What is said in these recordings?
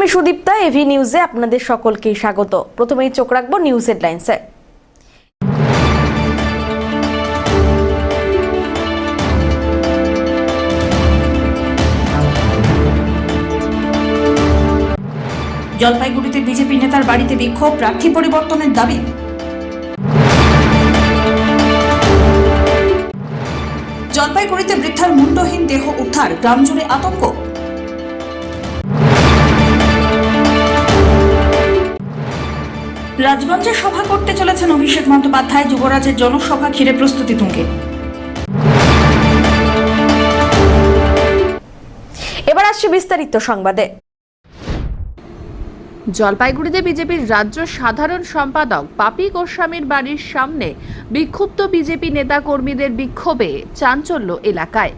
আমি সুদীপ্তা, এভি নিউজে আপনাদের সকলকে স্বাগত। প্রথমেই চোখ রাখবো নিউজ হেডলাইন্সে। জলপাইগুড়িতে বিজেপি নেতার বাড়িতে বিক্ষোভ, প্রার্থী পরিবর্তনের দাবি। জলপাইগুড়িতে বৃদ্ধার মুন্ডহীন দেহ উদ্ধার, গ্রাম জুড়ে আতঙ্ক। রাজগঞ্জে সভা করতে চলেছেন অভিষেক বন্দ্যোপাধ্যায়, যুবরাজের জনসভা ঘিরে প্রস্তুতি তুঙ্গে। এবার আসছে বিস্তারিত সংবাদে। জলপাইগুড়িতে বিজেপির রাজ্য সাধারণ সম্পাদক বাপি গোস্বামীর বাড়ির সামনে বিক্ষুব্ধ বিজেপি নেতা কর্মীদের বিক্ষোভে চাঞ্চল্য এলাকায়।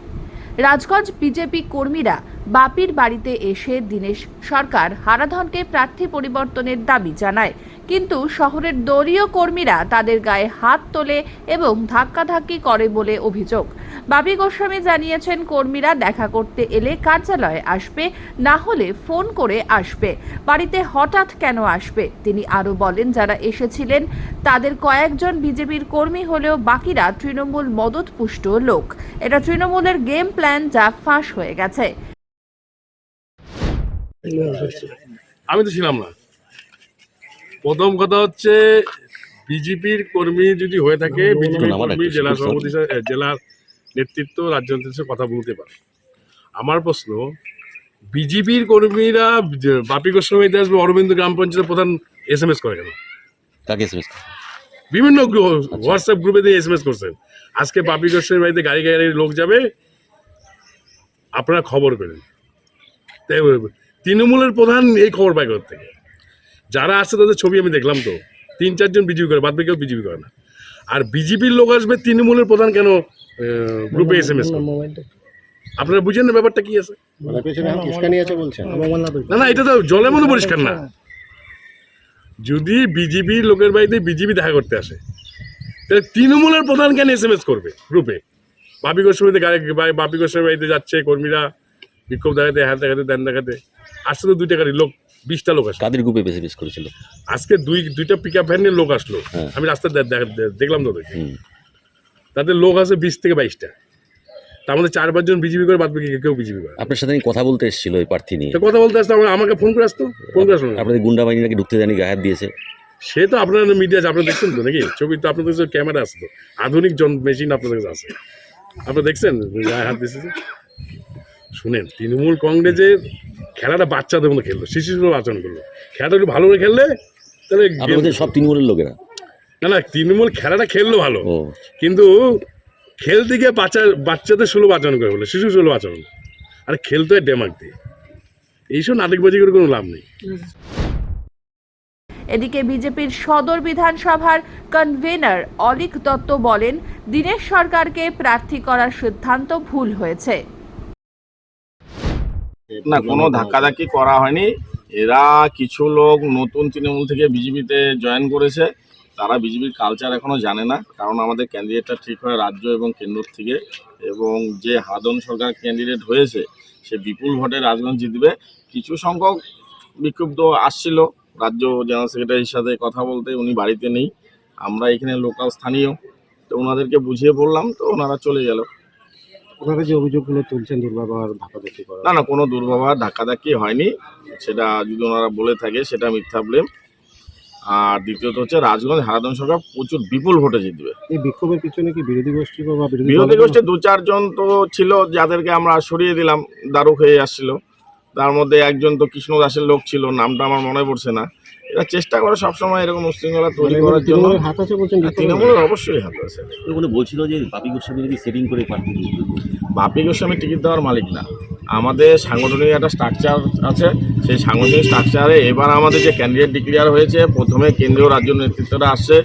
রাজগঞ্জ বিজেপি কর্মীরা বাপির বাড়িতে এসে দীনেশ সরকার হারাধনকে প্রার্থী পরিবর্তনের দাবি জানায়, কিন্তু শহরের দলীয় কর্মীরা তাদের গায়ে হাত তোলে এবং ধাক্কাধাক্কি করে বলে অভিযোগ। বাপি গোস্বামী জানিয়েছেন, কর্মীরা দেখা করতে এলে কার্যালয়ে আসবে, না হলে ফোন করে আসবে। বাড়িতে হঠাৎ কেন আসবে? তিনি আরও বলেন, যারা এসেছিলেন তাদের কয়েকজন বিজেপির কর্মী হলেও বাকিরা তৃণমূল মদতপুষ্ট লোক। এটা তৃণমূলের গেম প্ল্যান, যা ফাঁস হয়ে গেছে। আমি তো ছিলাম না। প্রথম কথা হচ্ছে, বিজেপির কর্মী যদি হয়ে থাকে, বিজেপির কর্মী জেলা সভাপতি, জেলার নেতৃত্ব, রাজ্য নেতৃত্বের কথা বলতে পারে। আমার প্রশ্ন, বিজেপির কর্মীরা বাপি গোস্বামীতে আসবে, অরবিন্দ গ্রাম পঞ্চায়েতের প্রধান SMS করে কেন? কাকে SMS? বিভিন্ন হোয়াটসঅ্যাপ গ্রুপে দিয়ে SMS করছেন, আজকে বাপি গোস্বামীর বাড়িতে গাড়ি গাড়ি লোক যাবে, আপনারা খবর করেন। তাই তৃণমূলের প্রধান এই খবর পায় কোথা থেকে? যারা আসছে তাদের ছবি আমি দেখলাম, তো 3-4 জন বিজেপি করে, বাদ বাকি কেউ বিজেপি করে না। আর বিজেপির লোক আসবে, তৃণমূলের প্রধান কেন গ্রুপে SMS করে? আপনারা বুঝেন না ব্যাপারটা কি আছে? না না, এটা তো জলের মতো পরিষ্কার না। যদি বিজেপির লোকের বাড়িতে বিজেপি দেখা করতে আসে, তাহলে তৃণমূলের প্রধান কেন SMS করবে গ্রুপে? বাপি গোস্বামীতে বাপি গোস্বামীর বাড়িতে যাচ্ছে কর্মীরা, বিক্ষোভ দেখাতে, হাত দেখাতে, দেন দেখাতে। আসছে তো 2টা গাড়ির লোক, 20টা লোক আসে। কাদের গ্রুপে SMS করেছিল? আজকে দুইটা পিক আপ ভ্যানের লোক আসলো, আমি রাস্তায় দেখলাম তো, তাদের লোক আছে 20 থেকে 22টা। তার মধ্যে 4-5 জন বিজেপি করে, বাদ বাকি কেউ বিজেপি করে। আপনার সাথে কথা বলতে এসেছিল ওই প্রার্থী নিয়ে? কথা বলতে আসতো, আমাকে ফোন করে আসতো, ফোন করে আসলো। আপনাদের গুন্ডা বাহিনী নাকি ঢুকতে জানি, গায়ে হাত দিয়েছে। সে তো আপনার মিডিয়া আছে, আপনারা দেখছেন তো নাকি? ছবি তো আপনাদের কাছে ক্যামেরা আসতো, আধুনিক মেশিন আপনাদের কাছে আছে, আপনারা দেখছেন গায়ে হাত দিয়েছে। শুনেন, তৃণমূল কংগ্রেসের খেলাটা বাচ্চাদের মতো খেললো, শিশুর আচরণ করলো। খেলাটা একটু ভালো করে খেললে তাহলে সব তৃণমূলের লোকেরা না না, তৃণমূল খেলাটা খেললো ভালো, কিন্তু খেলতে গিয়ে বাচ্চাদের সুলভ আচরণ করে বলে, শিশু সুলভ আচরণ। আর খেলতে হয় ডেমাক দিয়ে, এইসব নাটকবাজি করে কোনো লাভ নেই। এদিকে বিজেপির সদর বিধানসভার কনভেনার অলিক দত্ত বলেন, দীনেশ সরকারকে প্রার্থী করার সিদ্ধান্ত ভুল হয়েছে। না, কোনো ধাক্কাধাক্কি করা হয়নি। এরা কিছু লোক নতুন তৃণমূল থেকে বিজেপিতে জয়েন করেছে, তারা বিজেপির কালচার এখনও জানে না। কারণ আমাদের ক্যান্ডিডেটটা ঠিক হয় রাজ্য এবং কেন্দ্র থেকে, এবং যে হাদন সরকার ক্যান্ডিডেট হয়েছে সে বিপুল ভোটে রাজগঞ্জ জিতবে। কিছু সংখ্যক বিক্ষুব্ধ আসছিল রাজ্য জেনারেল সেক্রেটারির সাথে কথা বলতে, উনি বাড়িতে নেই। আমরা এখানে লোকাল স্থানীয়, তো ওনাদেরকে বুঝিয়ে বললাম, তো ওনারা চলে গেল। ওনারা যে অভিযোগগুলো তুলছেন, দুর্ব্যবহার, ধাক্কাধাক্কি করা, না না, কোনো দুর্ব্যবহার, ধাক্কাধাক্কি হয়নি। সেটা যদি ওনারা বলে থাকে সেটা মিথ্যা ব্লেম। আর দ্বিতীয়ত হচ্ছে, রাজগঞ্জ হারাধন সরকার প্রচুর বিপুল ভোটে জিতবে। এই বিক্ষোভের পিছনে কি বিরোধী গোষ্ঠী বা বিরোধী গোষ্ঠীর 2-4 জন তো ছিল, যাদেরকে আমরা সরিয়ে দিলাম, দারুক হয়ে আসছিল। তার মধ্যে একজন তো কৃষ্ণ দাসের লোক ছিল, নামটা আমার মনে পড়ছে না। এরা চেষ্টা করে সবসময় এরকম উশৃঙ্খলা তৈরি করার জন্য। হাত আছে বলছেন? তৃণমূলের অবশ্যই হাত আছে। বলছিল যে বাপি গোস্বামী যদি সেটিং করে প্রার্থী। বাপি গোস্বামী টিকিট দেওয়ার মালিক না, আমাদের সাংগঠনিক একটা স্ট্রাকচার আছে। সেই সাংগঠনিক স্ট্রাকচারে এবার আমাদের যে ক্যান্ডিডেট ডিক্লেয়ার হয়েছে, প্রথমে কেন্দ্রীয় রাজ্য নেতৃত্বরা আসছে।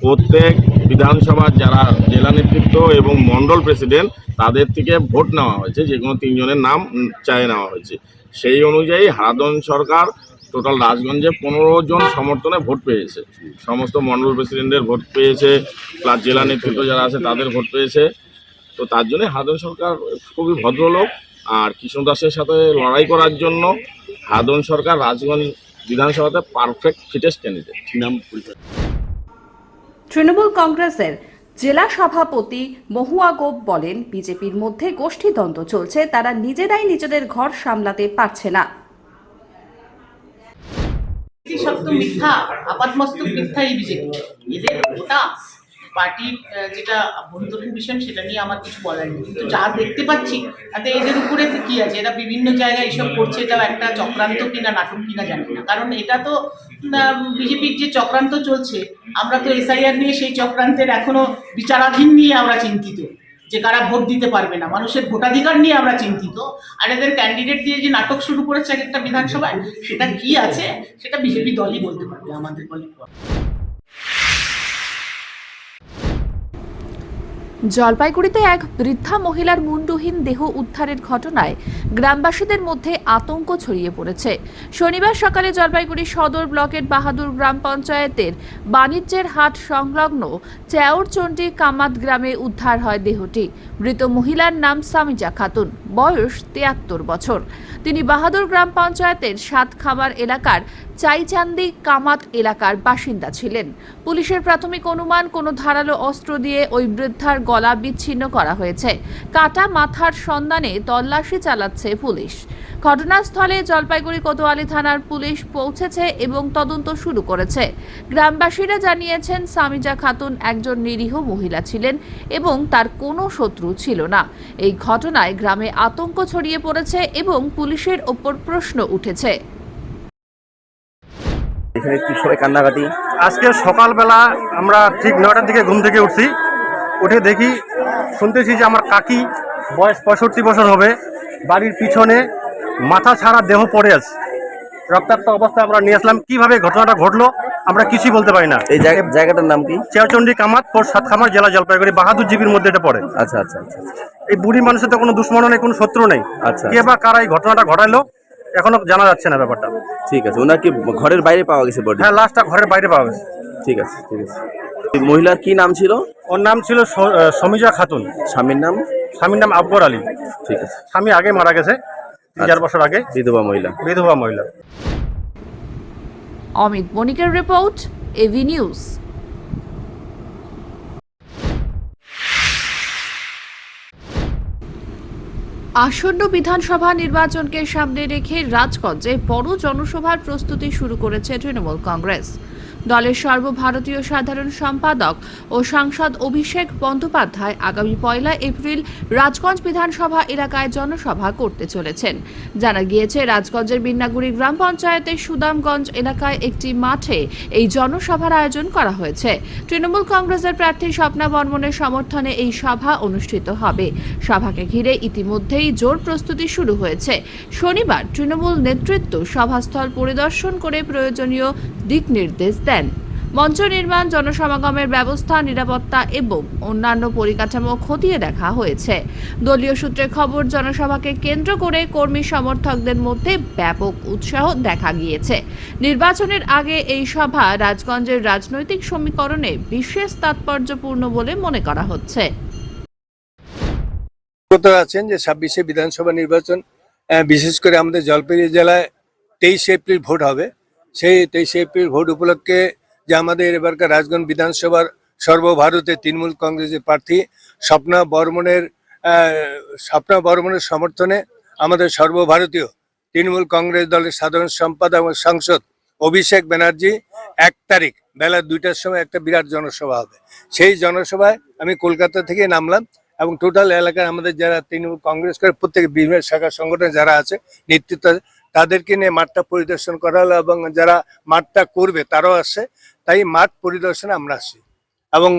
প্রত্যেক বিধানসভার যারা জেলা নেতৃত্ব এবং মণ্ডল প্রেসিডেন্ট, তাদের থেকে ভোট নেওয়া হয়েছে, যে কোনো 3 জনের নাম চায় নেওয়া হয়েছে। সেই অনুযায়ী হারাধন সরকার টোটাল রাজগঞ্জে 15 জন সমর্থনে ভোট পেয়েছে। সমস্ত মণ্ডল প্রেসিডেন্টের ভোট পেয়েছে, প্লাস জেলা নেতৃত্ব যারা আছে তাদের ভোট পেয়েছে। তো তার জন্য হারাধন সরকার খুবই ভদ্রলোক। আর কৃষ্ণ দাসের সাথে লড়াই করার জন্য হাদন সরকার রাজগঞ্জ বিধানসভাতে পারফেক্ট ফিটেস্ট ক্যান্ডিডেট। নাম পরিচয়? তৃণমূল কংগ্রেসের জেলা সভাপতি মহুয়া গোপ বলেন, বিজেপির মধ্যে গোষ্ঠীদ্বন্দ্ব চলছে, তারা নিজেরাই নিজেদের ঘর সামলাতে পারছে না। সব তো মিথ্যা, আপাতমস্তক মিথ্যা এই বিজেপি। এদের ওটা পার্টির যেটা অভ্যন্তরীণ বিষয় সেটা নিয়ে আমার কিছু বলার নেই, কিন্তু যা দেখতে পাচ্ছি তাতে এদের উপরে কি আছে, এরা বিভিন্ন জায়গায় এসব করছে, এটাও একটা চক্রান্ত কিনা নাটক কিনা জানি না। কারণ এটা তো বিজেপির যে চক্রান্ত চলছে, আমরা তো এসআইআর নিয়ে সেই চক্রান্তের এখনো বিচারাধীন নিয়ে আমরা চিন্তিত, যে কারা ভোট দিতে পারবে না, মানুষের ভোটাধিকার নিয়ে আমরা চিন্তিত। আর এদের ক্যান্ডিডেট দিয়ে যে নাটক শুরু করেছে এক একটা বিধানসভায়, সেটা কি আছে সেটা বিজেপি দলই বলতে পারবে, আমাদের বলে। জলপাইগুড়িতে এক বৃদ্ধা মহিলার মুন্ডহীন দেহ উদ্ধারের ঘটনায় গ্রামবাসীদের মধ্যে আতঙ্ক ছড়িয়ে পড়েছে। শনিবার সকালে জলপাইগুড়ি সদর ব্লকের বাহাদুর গ্রাম পঞ্চায়েতের বাণিজ্যের হাট সংলগ্ন চেউরচণ্ডী কামাত গ্রামে উদ্ধার হয় দেহটি। মৃত মহিলার নাম সামিজা খাতুন, বয়স 73 বছর। তিনি বাহাদুর গ্রাম পঞ্চায়েতের সাতখামার এলাকার চাইচান্দি কামাত এলাকার বাসিন্দা ছিলেন। পুলিশের প্রাথমিক অনুমান, কোনো ধারালো অস্ত্র দিয়ে ওই বৃদ্ধার গলা বিচ্ছিন্ন করা হয়েছে। কাটা মাথার সন্ধানে তল্লাশি চালাচ্ছে পুলিশ। ঘটনাস্থলে জলপাইগুড়ি কোতোয়ালি থানার পুলিশ পৌঁছেছে এবং তদন্ত শুরু করেছে। গ্রামবাসীরা জানিয়েছেন, সামিজা খাতুন একজন নিরীহ মহিলা ছিলেন এবং তার কোনো শত্রু ছিল না। এই ঘটনায় গ্রামে আতঙ্ক ছড়িয়ে পড়েছে এবং পুলিশের ওপর প্রশ্ন উঠেছে। এখানে কি সবাই কান্নাকাটি? আজকে সকালবেলা আমরা ঠিক 9টার দিকে ঘুম থেকে উঠছি, উঠে দেখি শুনতেছি যে আমার কাকি বয়স 65 বছর হবে, বাড়ির পিছনে মাথা ছাড়া দেহ পড়ে আছে, রক্তাক্ত অবস্থায় আমরা নিয়ে আসলাম। কিভাবে ঘটনাটা ঘটলো আমরা কিছুই বলতে পারি না। এই জায়গাটার নাম কি? চেউরচণ্ডী কামাত, পোস্ট সাতখামার, জেলা জলপাইগুড়ি, বাহাদুর জিবির মধ্যে এটা পড়ে। আচ্ছা আচ্ছা আচ্ছা। এই বুড়ি মানুষের তো কোনো দুশ্মনও নেই, কোনো শত্রু নেই। আচ্ছা, কে বা কারা এই ঘটনাটা ঘটাইলো এখনো জানা যাচ্ছে না ব্যাপারটা। ঠিক আছে। ওনার কি ঘরের বাইরে পাওয়া গেছে বডি? হ্যাঁ, লাশটা ঘরের বাইরে পাওয়া গেছে। ঠিক আছে ঠিক আছে। এই মহিলার কি নাম ছিল? ওর নাম ছিল সমিজা খাতুন। স্বামীর নাম? স্বামীর নাম আফগর আলী। ঠিক আছে। স্বামী আগে মারা গেছে, 4 বছর আগে। বিধবা মহিলা। বিধবা মহিলা। অমিত বণিকের রিপোর্ট, এভি নিউজ। আসন্ন বিধানসভা নির্বাচনকে সামনে রেখে রাজগঞ্জে বড় জনসভার প্রস্তুতি শুরু করেছে তৃণমূল কংগ্রেস। দলের সর্বভারতীয় সাধারণ সম্পাদক ও সাংসদ অভিষেক বন্দ্যোপাধ্যায় আগামী 1 এপ্রিল রাজগঞ্জ বিধানসভা এলাকায় জনসভা করতে চলেছেন। জানা গিয়েছে, রাজগঞ্জের বিন্নাগুড়ি গ্রাম পঞ্চায়েতের সুদামগঞ্জ এলাকায় একটি মাঠে এই জনসভার আয়োজন করা হয়েছে। তৃণমূল কংগ্রেসের প্রার্থী স্বপ্না বর্মনের সমর্থনে এই সভা অনুষ্ঠিত হবে। সভাকে ঘিরে ইতিমধ্যেই জোর প্রস্তুতি শুরু হয়েছে। শনিবার তৃণমূল নেতৃত্ব সভাস্থল পরিদর্শন করে প্রয়োজনীয় দিক নির্দেশ দেন। মঞ্চ নির্মাণ, জনসমাগমের ব্যবস্থা, নিরাপত্তা এবং অন্যান্য পরিকাঠামো খতিয়ে দেখা হয়েছে। দলীয় সূত্রে খবর, জনসভাকে কেন্দ্র করে কর্মী সমর্থকদের মধ্যে ব্যাপক উৎসাহ দেখা গিয়েছে। নির্বাচনের আগে এই সভা রাজগঞ্জের রাজনৈতিক সমীকরণে বিশেষ তাৎপর্যপূর্ণ বলে মনে করা হচ্ছে। আছেন যে 26শে বিধানসভা নির্বাচন, বিশেষ করে আমাদের জলপাইগুড়ি জেলায় 23 এপ্রিল ভোট হবে। সেই 23 এপ্রিল ভোট উপলক্ষে যে আমাদের এবারকার রাজগঞ্জ বিধানসভার সর্বভারতের তৃণমূল কংগ্রেসের প্রার্থী স্বপ্না বর্মনের সমর্থনে আমাদের সর্বভারতীয় তৃণমূল কংগ্রেস দলের সাধারণ সম্পাদক এবং সাংসদ অভিষেক ব্যানার্জি 1 তারিখ বেলা 2টার সময় একটা বিরাট জনসভা হবে। সেই জনসভায় আমি কলকাতা থেকে নামলাম এবং টোটাল এলাকার আমাদের যারা তৃণমূল কংগ্রেস করে প্রত্যেক বিভিন্ন শাখা সংগঠন যারা আছে, নেতৃত্ব, তাদেরকে নিয়ে মাঠটা পরিদর্শন করা হলো এবং যারা মাঠটা করবে তারাও আসছে। তাই মাঠ পরিদর্শনে আমরা আসি এবং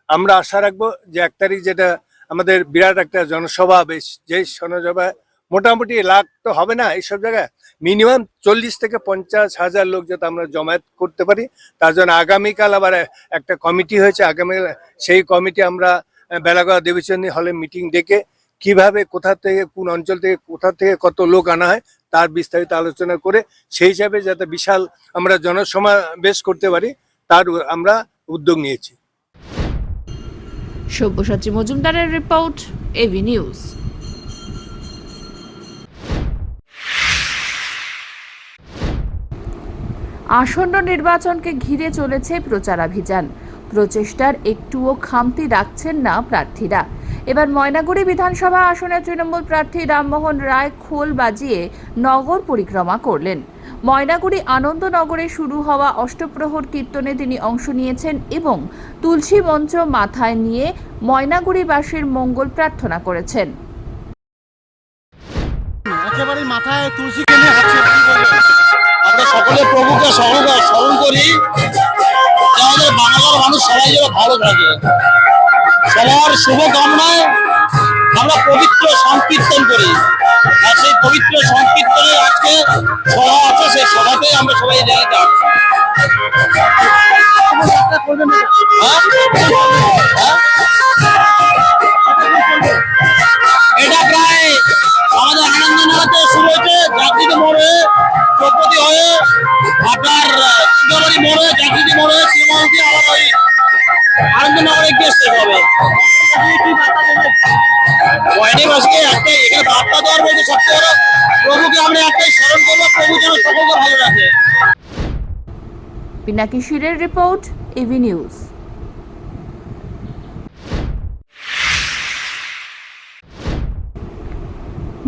আমরা আশা রাখবো যে 1 তারিখ যেটা আমাদের বিরাট একটা জনসভা হবে, যেই জনসভায় মোটামুটি লাখ তো হবে না, এইসব জায়গায় মিনিমাম 40 থেকে 50 হাজার লোক যাতে আমরা জমায়েত করতে পারি। তার জন্য আগামীকাল আবার একটা কমিটি হয়েছে। সেই কমিটি আমরা বেলাগড়া দেবীচন্ডী হলে মিটিং ডেকে কিভাবে কোথা থেকে কোন অঞ্চল থেকে কোথা থেকে কত লোক আনা হয় তার বিস্তারিত আলোচনা করে সেই হিসাবে যাতে বিশাল আমরা জনসমাবেশ করতে পারি তার আমরা উদ্যোগ নিয়েছি। সব্যসাচী মজুমদারের রিপোর্ট, এভি নিউজ। আসন্ন নির্বাচনকে ঘিরে চলেছে প্রচারাভিযান। প্রচেষ্টার একটুও খামতি রাখছেন না প্রার্থীরা। এবার ময়নাগুড়ি বিধানসভা আসনে তৃণমূল প্রার্থী রামমোহন রায় খোল বাজিয়ে নগর পরিক্রমা করলেন। ময়নাগুড়ি আনন্দনগরে শুরু হওয়া অষ্টপ্রহর কীর্তনে তিনি অংশ নিয়েছেন এবং তুলসী মঞ্চ মাথায় নিয়ে ময়নাগুড়িবাসীর মঙ্গল প্রার্থনা করেছেন। একেবারে মাথায় তুলসী কেনে হাঁটছে, কি বলবেন? আমরা সকলে প্রভুকে স্মরণ করি যে আমাদের বাংলার মানুষ সবাই যেন ভালো থাকে। সবার শুভকামনায় আমরা পবিত্র সংকীর্তন করি, আর সেই পবিত্র সংকীর্তনে আজকে সভা আছে, সেই সভাতেই আমরা সবাই জায়গাতে আসছি। এটা প্রায় আমাদের আনন্দনগরে শুরু হয়েছে, জাগৃতি মোড় হয়ে চৌপতি হয়ে আপনার দুর্গাবাড়ি মোড় হয়ে জাগৃতি মোড় হয়ে শ্রীমন্ত্রী আবার ওই আনন্দনগরে গিয়ে শেষ হবে। ময়নাবাসীকে একটাই এখানে বার্তা দেওয়ার বলতে সবচেয়ে বড়, প্রভুকে আমরা একটাই স্মরণ করবো, প্রভু যেন সকলকে ভালো রাখে। পিনাকি শিরের রিপোর্ট, এভি নিউজ।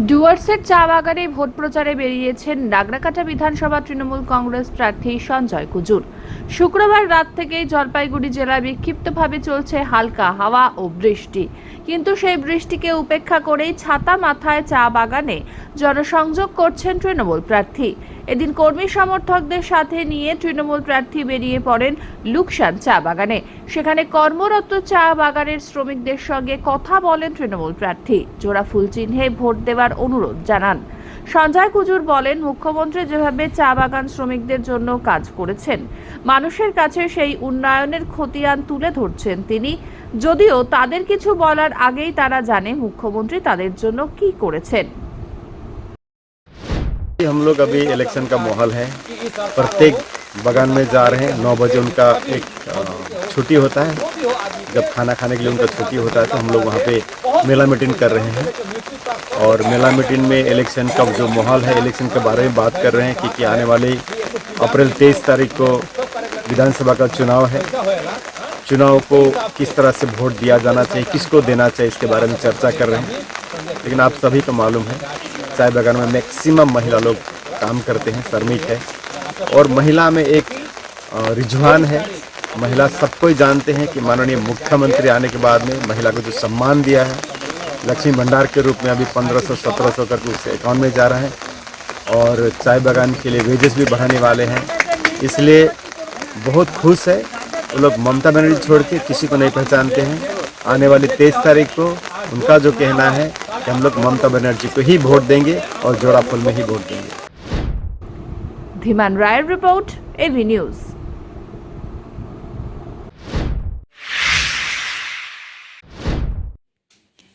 ডুয়ার্সের চা বাগানে ভোট প্রচারে বেরিয়েছেন নাগরাকাটা বিধানসভা তৃণমূল কংগ্রেস প্রার্থী সঞ্জয় কুজুর। শুক্রবার রাত থেকেই জলপাইগুড়ি জেলায় বিক্ষিপ্তভাবে চলছে হালকা হাওয়া ও বৃষ্টি, কিন্তু সেই বৃষ্টিকে উপেক্ষা করেই ছাতা মাথায় চা বাগানে জনসংযোগ করছেন তৃণমূল প্রার্থী। এদিন কর্মী সমর্থকদের সাথে নিয়ে তৃণমূল প্রার্থী বেরিয়ে পড়েন লুকসান চা বাগানে। সেখানে কর্মরত চা বাগানের শ্রমিকদের সঙ্গে কথা বলেন তৃণমূল প্রার্থী। জোড়া ফুল চিহ্নে ভোট দেওয়ার অনুরোধ জানান। সঞ্জয় কুজুর বলেন, মুখ্যমন্ত্রী যেভাবে চা বাগান শ্রমিকদের জন্য কাজ করেছেন, মানুষের কাছে সেই উন্নয়নের খতিয়ান তুলে ধরছেন তিনি। যদিও তাদের কিছু বলার আগেই তারা জানে মুখ্যমন্ত্রী তাদের জন্য কি করেছেন। हम लोग अभी इलेक्शन का माहौल है, प्रत्येक बगान में जा रहे हैं। 9 बजे उनका एक छुट्टी होता है, जब खाना खाने के लिए उनका छुट्टी होता है तो हम लोग वहाँ पे मेला मीटिंग कर रहे हैं। और मेला मीटिंग में इलेक्शन का जो माहौल है, इलेक्शन के बारे में बात कर रहे हैं कि आने वाले अप्रैल 23 तारीख को विधानसभा का चुनाव है। चुनाव को किस तरह से वोट दिया जाना चाहिए, किसको देना चाहिए, इसके बारे में चर्चा कर रहे हैं। लेकिन आप सभी को मालूम है, चाय बागान में मैक्सिमम महिला लोग काम करते हैं, श्रमिक है, और महिला में एक रुझान है। महिला सबको ही जानते हैं कि माननीय मुख्यमंत्री आने के बाद में महिला को जो सम्मान दिया है, लक्ष्मी भंडार के रूप में अभी 1500-1700 करके उसके अकाउंट में जा रहा है, और चाय बागान के लिए वेजेस भी बढ़ाने वाले हैं। इसलिए बहुत खुश है। वो लोग ममता बनर्जी छोड़ के किसी को नहीं पहचानते हैं। आने वाली 23 तारीख को उनका जो कहना है कि हम लोग ममता बनर्जी को ही वोट देंगे और जोड़ा फूल में ही वोट देंगे। धीमान रायर रिपोर्ट, एवी न्यूज।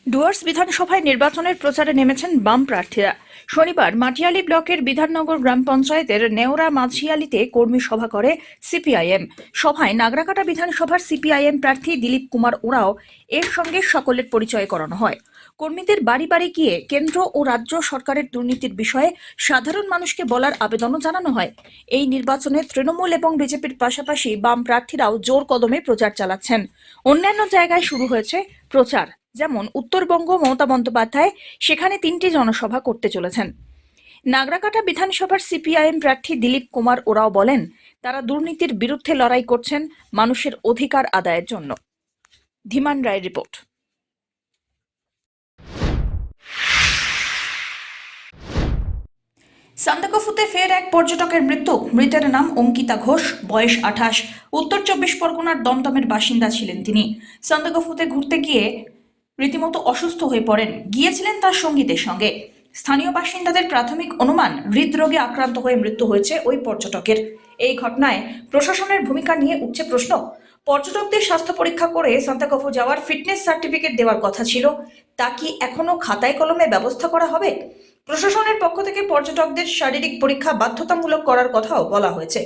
ডুয়ার্স বিধানসভায় নির্বাচনের প্রচারে নেমেছেন বাম প্রার্থীরা। শনিবার মাটিয়ালি ব্লকের বিধাননগর গ্রাম পঞ্চায়েতের নেওরা মাঝিয়ালিতে কর্মী সভা করে সিপিআইএম। সভায় নাগরাকাটা বিধানসভার সিপিআইএম প্রার্থী দিলীপ কুমার ওরাও এর সঙ্গে সকলের পরিচয় করানো হয়। কর্মীদের বাড়ি বাড়ি গিয়ে কেন্দ্র ও রাজ্য সরকারের দুর্নীতির বিষয়ে সাধারণ মানুষকে বলার আবেদনও জানানো হয়। এই নির্বাচনে তৃণমূল এবং বিজেপির পাশাপাশি বাম প্রার্থীরাও জোর কদমে প্রচার চালাচ্ছেন। অন্যান্য জায়গায় শুরু হয়েছে প্রচার, যেমন উত্তরবঙ্গ মমতা বন্দ্যোপাধ্যায় সেখানে 3টি জনসভা করতে চলেছেন। নাগরাকাটা বিধানসভার সিপিআইএম প্রার্থী দিলীপ কুমার ওরাও বলেন, তারা দুর্নীতির বিরুদ্ধে লড়াই করছেন মানুষের অধিকার আদায়ের জন্য। ধীমান রায় রিপোর্ট। সান্দাকফুতে ফের এক পর্যটকের মৃত্যু। মৃতের নাম অঙ্কিতা ঘোষ, বয়স 28। উত্তর 24 পরগনার দমদমের বাসিন্দা ছিলেন তিনি। সান্দাকফুতে ঘুরতে গিয়ে রীতিমতো অসুস্থ হয়ে পড়েন। গিয়েছিলেন তার সঙ্গীদের সঙ্গে। স্থানীয় বাসিন্দাদের প্রাথমিক অনুমান হৃদরোগে আক্রান্ত হয়ে মৃত্যু হয়েছে ওই পর্যটকের। এই ঘটনায় প্রশাসনের ভূমিকা নিয়ে উঠছে প্রশ্ন। পর্যটকদের স্বাস্থ্য পরীক্ষা করে সান্দাকফু যাওয়ার ফিটনেস সার্টিফিকেট দেওয়ার কথা ছিল, তা কি এখনো খাতায় কলমে ব্যবস্থা করা হবে? প্রশাসনের পক্ষ থেকে পর্যটকদের শারীরিক পরীক্ষা বাধ্যতামূলক করার কথাও বলা হয়েছে।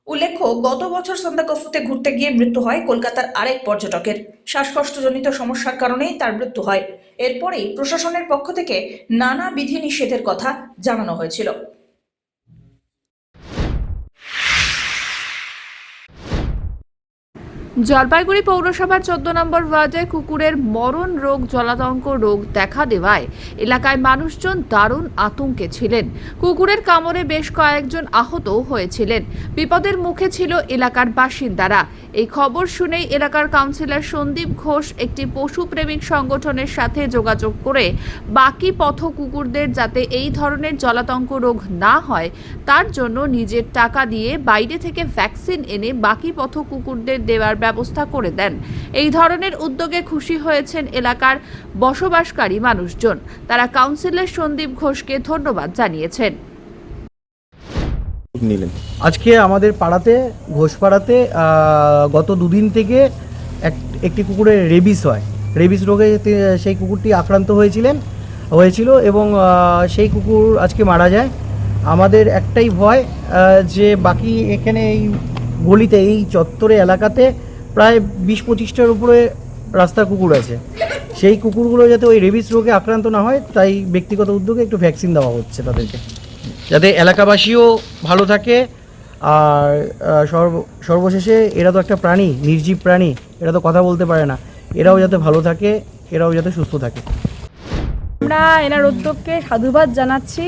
উল্লেখ্য, গত বছর সান্দাকফুতে ঘুরতে গিয়ে মৃত্যু হয় কলকাতার আরেক পর্যটকের। শ্বাসকষ্টজনিত সমস্যার কারণেই তার মৃত্যু হয়। এরপরেই প্রশাসনের পক্ষ থেকে নানা বিধিনিষেধের কথা জানানো হয়েছিল। জলপাইগুড়ি পৌরসভার 14 নম্বর ওয়ার্ডে কুকুরের মরণ রোগ জলাতঙ্ক রোগ দেখা দেওয়ায় এলাকায় মানুষজন দারুণ আতঙ্কে ছিলেন। কুকুরের কামড়ে বেশ কয়েকজন আহতও হয়েছিলেন। বিপদের মুখে ছিল এলাকার বাসিন্দারা। এই খবর শুনেই এলাকার কাউন্সিলর সন্দীপ ঘোষ একটি পশুপ্রেমিক সংগঠনের সাথে যোগাযোগ করে বাকি পথ কুকুরদের যাতে এই ধরনের জলাতঙ্ক রোগ না হয় তার জন্য নিজের টাকা দিয়ে বাইরে থেকে ভ্যাকসিন এনে বাকি পথ কুকুরদের দেওয়ার ব্যবস্থা করে দেন। এই ধরনের উদ্যোগে খুশি হয়েছেন এলাকার বসবাসকারী মানুষজন। তারা কাউন্সিলর সন্দীপ ঘোষকে ধন্যবাদ জানিয়েছেন। আজকে আমাদের পাড়াতে ঘোষপাড়াতে গত দুদিন থেকে একটি কুকুরের রেবিস হয়। রেবিস রোগে সেই কুকুরটি আক্রান্ত হয়েছিল এবং সেই কুকুর আজকে মারা যায়। আমাদের একটাই ভয় যে বাকি এখানে এই গলিতে এই চত্বরে এলাকাতে প্রায় 20-25টার উপরে রাস্তার কুকুর আছে। সেই কুকুরগুলো যাতে ওই রেবিস রোগে আক্রান্ত না হয় তাই ব্যক্তিগত উদ্যোগে একটু ভ্যাকসিন দেওয়া হচ্ছে তাদেরকে, যাতে এলাকাবাসীও ভালো থাকে। আর সর্বশেষে এরা তো একটা প্রাণী, নির্জীব প্রাণী, এরা তো কথা বলতে পারে না, এরাও যাতে ভালো থাকে, এরাও যাতে সুস্থ থাকে। আমরা এনার উদ্যোগকে সাধুবাদ জানাচ্ছি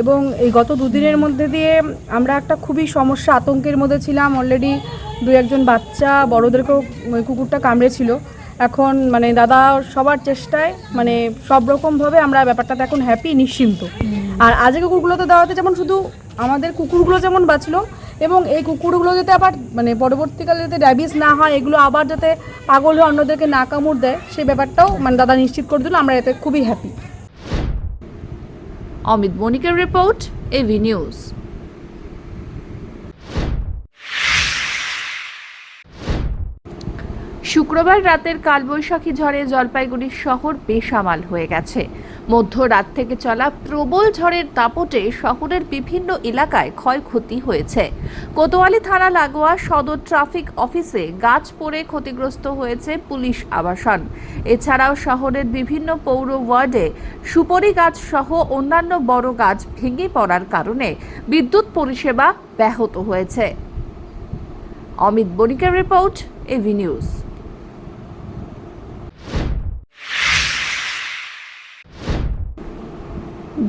এবং এই গত দুদিনের মধ্যে দিয়ে আমরা একটা খুবই সমস্যা আতঙ্কের মধ্যে ছিলাম। অলরেডি 2-1জন বাচ্চা বড়োদেরকেও কুকুরটা কামড়েছিল। এখন মানে দাদা সবার চেষ্টায় মানে সব রকমভাবে আমরা ব্যাপারটাতে এখন হ্যাপি, নিশ্চিন্ত। আর আজকে কুকুরগুলোতে দেওয়াতে যেমন শুধু আমাদের কুকুরগুলো যেমন বাঁচলো এবং এই কুকুরগুলো যাতে আবার মানে পরবর্তীকালে যাতে র্যাবিস না হয়, এগুলো আবার যাতে পাগল হয়ে অন্যদেরকে না কামড় দেয়, সেই ব্যাপারটাও মানে দাদা নিশ্চিত করে দিল। আমরা এতে খুবই হ্যাপি। অমিত বণিকের রিপোর্ট, এভি নিউজ। শুক্রবার রাতের কালবৈশাখী ঝড়ে জলপাইগুড়ি শহর বেসামাল হয়ে গেছে। মধ্যরাত থেকে চলা প্রবল ঝড়ের দাপটে শহরের বিভিন্ন এলাকায় ক্ষয়ক্ষতি হয়েছে। কোতোয়ালি থানা লাগোয়া সদর ট্রাফিক অফিসে গাছ পড়ে ক্ষতিগ্রস্ত হয়েছে পুলিশ আবাসন। এছাড়াও শহরের বিভিন্ন পৌর ওয়ার্ডে সুপারি গাছ সহ অন্যান্য বড় গাছ ভেঙে পড়ার কারণে বিদ্যুৎ পরিষেবা ব্যাহত হয়েছে। অমিত বণিকের রিপোর্ট, এভি নিউজ।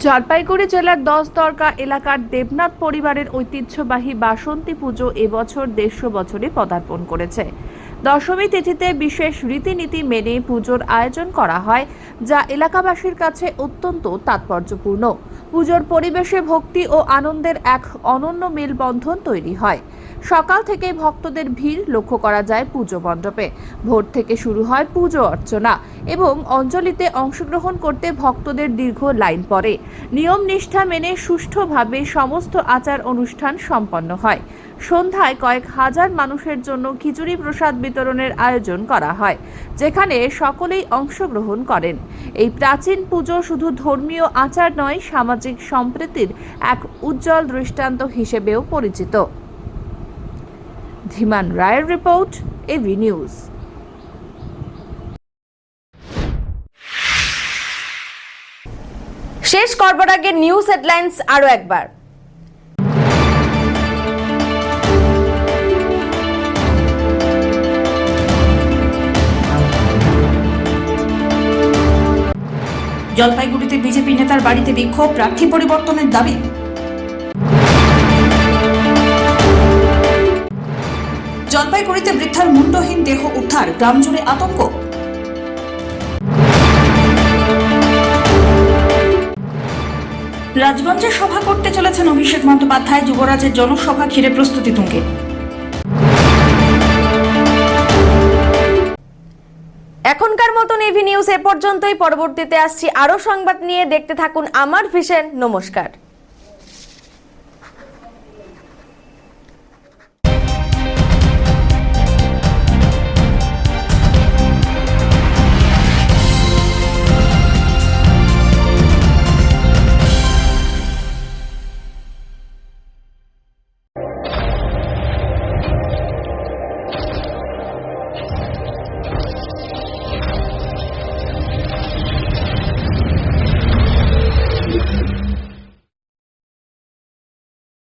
জলপাইগুড়ি জেলার 10 দরগা এলাকার দেবনাথ পরিবারের ঐতিহ্যবাহী বাসন্তী পুজো এবছর 150 বছরে পদার্পণ করেছে। দশমী তিথিতে বিশেষ রীতিনীতি মেনে পুজোর আয়োজন করা হয়, যা এলাকাবাসীর কাছে অত্যন্ত তাৎপর্যপূর্ণ। পুজোর পরিবেশে ভক্তি ও আনন্দের এক অনন্য মেলবন্ধন তৈরি হয়। সকাল থেকে ভক্তদের ভিড় লক্ষ্য করা যায় পুজো মণ্ডপে। ভোর থেকে শুরু হয় পুজো অর্চনা এবং অঞ্জলিতে অংশগ্রহণ করতে ভক্তদের দীর্ঘ লাইন পড়ে। নিয়ম নিষ্ঠা মেনে সুষ্ঠুভাবে সমস্ত আচার অনুষ্ঠান সম্পন্ন হয়। সন্ধ্যায় কয়েক হাজার মানুষের জন্য খিচুড়ি প্রসাদ বিতরণের আয়োজন করা হয়, যেখানে সকলেই অংশগ্রহণ করেন। এই প্রাচীন পুজো শুধু ধর্মীয় আচার নয়, সামাজিক সম্প্রীতির এক উজ্জ্বল দৃষ্টান্ত হিসেবেও পরিচিত। ধীমান রায়ের রিপোর্ট, এভি নিউজ। শেষ করবার আগে নিউজ হেডলাইন্স আরো একবার। জলপাইগুড়িতে বিজেপি নেতার বাড়িতে বিক্ষোভ, প্রার্থী পরিবর্তনের দাবি। জলপাইগুড়িতে বৃদ্ধার মুন্ডহীন দেহ উদ্ধার, গ্রাম জুড়ে আতঙ্ক। রাজগঞ্জে সভা করতে চলেছেন অভিষেক বন্দ্যোপাধ্যায়, যুবরাজের জনসভা ঘিরে প্রস্তুতি তুঙ্গে। এখনকার মতন এভি নিউজ এ পর্যন্তই। পরবর্তীতে আসছি আরো সংবাদ নিয়ে। দেখতে থাকুন আমার ভিশন। নমস্কার।